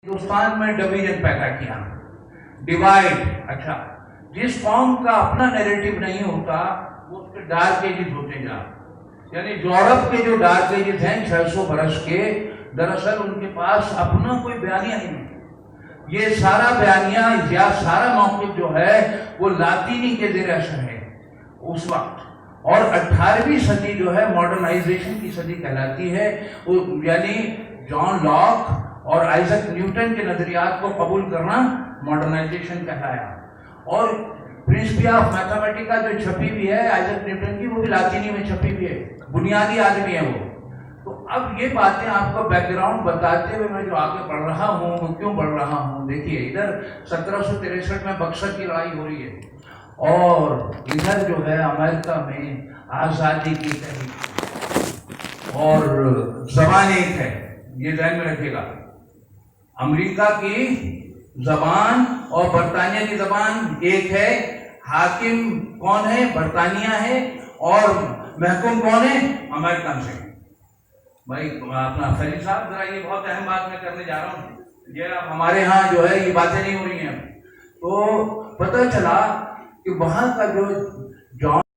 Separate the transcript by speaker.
Speaker 1: ہندوستان میں ڈویژن پیدا کیا، ڈیوائڈ. اچھا، جس قوم کا اپنا نیریٹو نہیں ہوتا وہ اس کے ڈارک ایجز ہوتے جا، یعنی یورپ کے جو ڈارک ایجز ہیں 600 برس کے، دراصل ان کے پاس اپنا کوئی بیانیہ نہیں. یہ سارا بیانیہ یا سارا موقف جو ہے وہ لاطینی کے زیر اثر ہے اس وقت. اور 18ویں صدی جو ہے ماڈرنائزیشن کی صدی کہلاتی ہے، یعنی جان لاک اور آئزک نیوٹن کے نظریات کو قبول کرنا ماڈرنائزیشن کہلایا. اور پرنسپیا آف میتھمیٹکا جو چھپی ہوئی ہے آئزک نیوٹن کی، وہ بھی لاطینی میں چھپی ہوئی ہے، بنیادی آدمی ہے وہ. تو اب یہ باتیں آپ کو بیک گراؤنڈ بتاتے ہوئے میں جو آگے بڑھ رہا ہوں، کیوں بڑھ رہا ہوں، دیکھیے ادھر 1763 میں بکسر کی لڑائی ہو رہی ہے، اور ادھر جو ہے امریکہ میں آزادی کی تحریک. اور زبان ایک ہے، یہ ذہن میں رکھیے گا، امریکہ کی زبان اور برطانیہ کی زبان ایک ہے. حاکم کون ہے؟ برطانیہ ہے، اور محکوم کون ہے؟ امریکن سے. بھائی اپنا خلیل صاحب ذرا یہ بہت اہم بات میں کرنے جا رہا ہوں، یہ ہمارے ہاں جو ہے یہ باتیں نہیں ہو رہی ہیں. تو پتہ چلا کہ وہاں کا جو جان